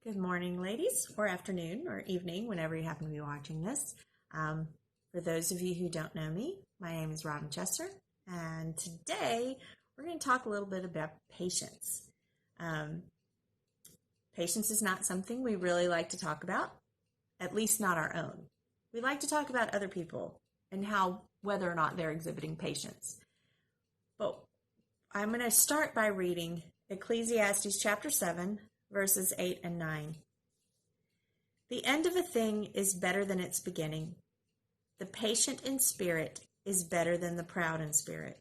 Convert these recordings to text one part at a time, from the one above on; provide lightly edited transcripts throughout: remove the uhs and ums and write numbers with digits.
Good morning, ladies, or afternoon, or evening, whenever you happen to be watching this. For those of you who don't know me, my name is Robyn Chester, and today we're going to talk a little bit about patience. Patience is not something we really like to talk about, at least not our own. We like to talk about other people and whether or not they're exhibiting patience. But I'm going to start by reading Ecclesiastes chapter 7, verses 8 and 9. The end of a thing is better than its beginning. The patient in spirit is better than the proud in spirit.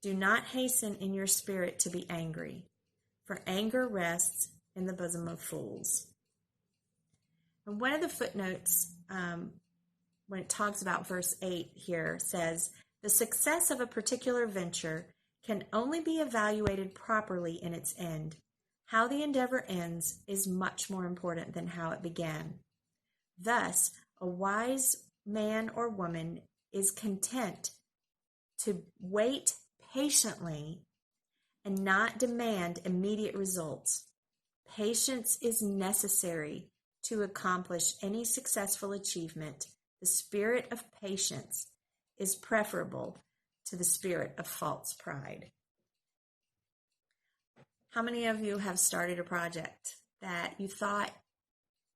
Do not hasten in your spirit to be angry, for anger rests in the bosom of fools. And one of the footnotes, when it talks about verse 8 here, says, the success of a particular venture can only be evaluated properly in its end. How the endeavor ends is much more important than how it began. Thus, a wise man or woman is content to wait patiently and not demand immediate results. Patience is necessary to accomplish any successful achievement. The spirit of patience is preferable to the spirit of false pride. How many of you have started a project that you thought,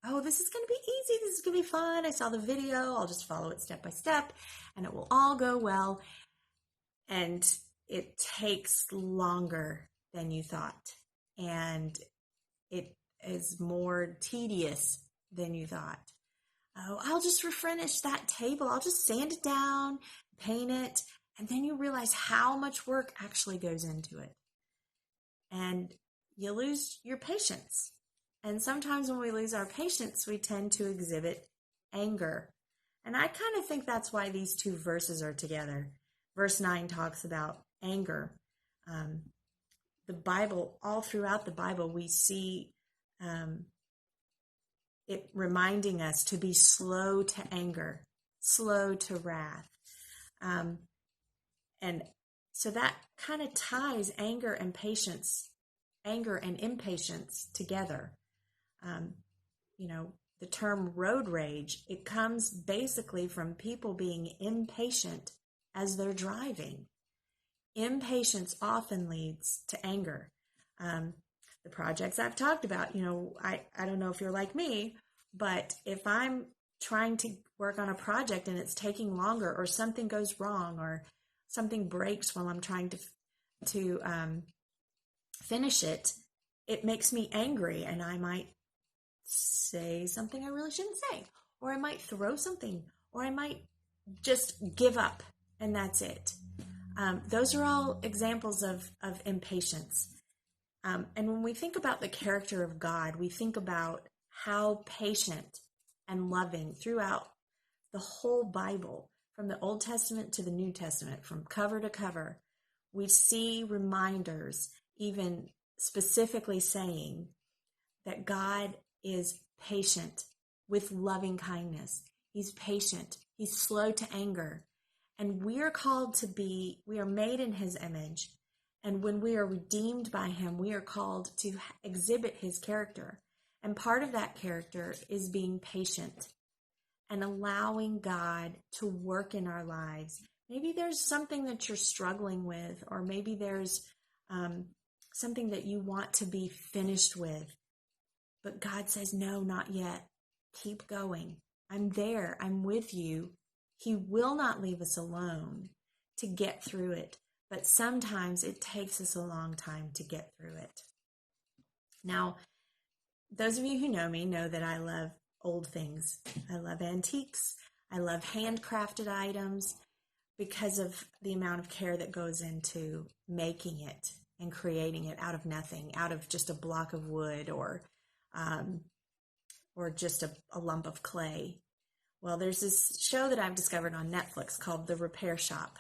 oh, this is going to be easy, this is going to be fun, I saw the video, I'll just follow it step by step, and it will all go well, and it takes longer than you thought, and it is more tedious than you thought. Oh, I'll just refinish that table, I'll just sand it down, paint it, and then you realize how much work actually goes into it. And you lose your patience. And sometimes when we lose our patience, we tend to exhibit anger. And I kind of think that's why these two verses are together. Verse 9 talks about anger. The Bible, all throughout the Bible, we see it reminding us to be slow to anger, slow to wrath. And so that kind of ties anger and impatience together. The term road rage, it comes basically from people being impatient as they're driving. Impatience often leads to anger. The projects I've talked about, I don't know if you're like me, but if I'm trying to work on a project and it's taking longer, or something goes wrong, or something breaks while I'm trying to finish it, it makes me angry, and I might say something I really shouldn't say, or I might throw something, or I might just give up, and that's it. Those are all examples of impatience. And when we think about the character of God, we think about how patient and loving throughout the whole Bible, from the Old Testament to the New Testament, from cover to cover, we see reminders, even specifically saying that God is patient with loving kindness. He's patient. He's slow to anger. And we are made in his image. And when we are redeemed by him, we are called to exhibit his character. And part of that character is being patient and allowing God to work in our lives. Maybe there's something that you're struggling with, or maybe there's something that you want to be finished with. But God says, no, not yet. Keep going. I'm there. I'm with you. He will not leave us alone to get through it. But sometimes it takes us a long time to get through it. Now, those of you who know me know that I love old things. I love antiques. I love handcrafted items because of the amount of care that goes into making it and creating it out of nothing, out of just a block of wood or just a lump of clay. Well, there's this show that I've discovered on Netflix called The Repair Shop,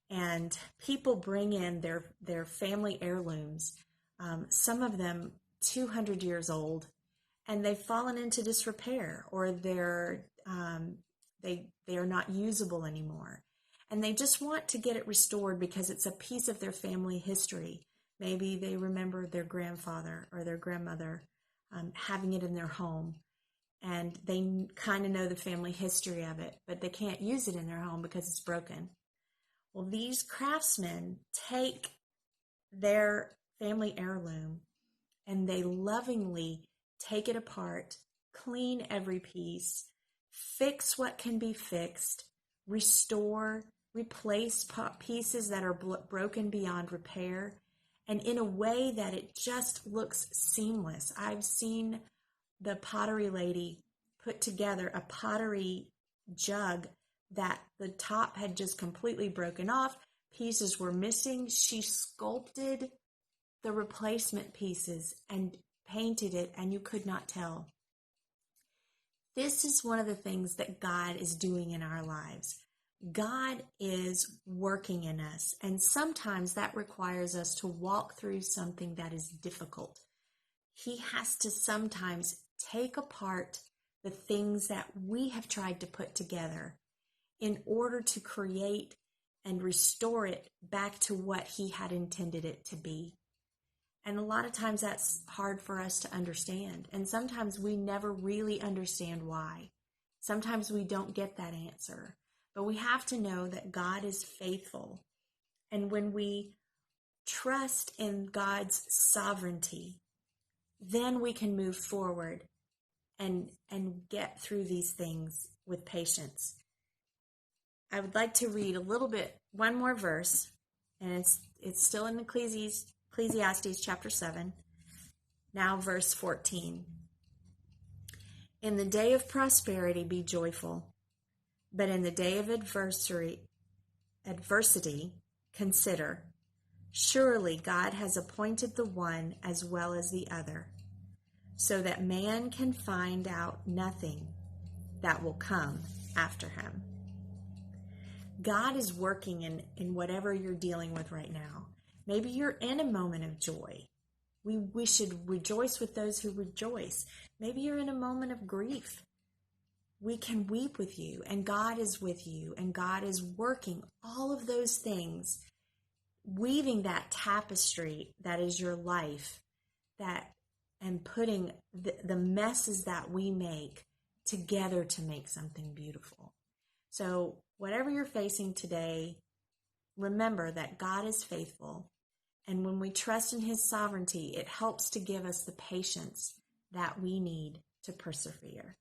and people bring in their family heirlooms, some of them 200 years old, and they've fallen into disrepair, or they are not usable anymore. And they just want to get it restored because it's a piece of their family history. Maybe they remember their grandfather or their grandmother having it in their home. And they kind of know the family history of it, but they can't use it in their home because it's broken. Well, these craftsmen take their family heirloom and they lovingly take it apart, clean every piece, fix what can be fixed, restore, replace pieces that are broken beyond repair, and in a way that it just looks seamless. I've seen the pottery lady put together a pottery jug that the top had just completely broken off. Pieces were missing. She sculpted the replacement pieces and painted it, and you could not tell. This is one of the things that God is doing in our lives. God is working in us, and sometimes that requires us to walk through something that is difficult. He has to sometimes take apart the things that we have tried to put together in order to create and restore it back to what He had intended it to be. And a lot of times that's hard for us to understand. And sometimes we never really understand why. Sometimes we don't get that answer. But we have to know that God is faithful. And when we trust in God's sovereignty, then we can move forward and get through these things with patience. I would like to read one more verse, and it's still in Ecclesiastes chapter 7, now verse 14. In the day of prosperity be joyful, but in the day of adversity consider, surely God has appointed the one as well as the other, so that man can find out nothing that will come after him. God is working in whatever you're dealing with right now. Maybe you're in a moment of joy. We should rejoice with those who rejoice. Maybe you're in a moment of grief. We can weep with you, and God is with you, and God is working all of those things, weaving that tapestry that is your life, and putting the messes that we make together to make something beautiful. So whatever you're facing today, remember that God is faithful. And when we trust in His sovereignty, it helps to give us the patience that we need to persevere.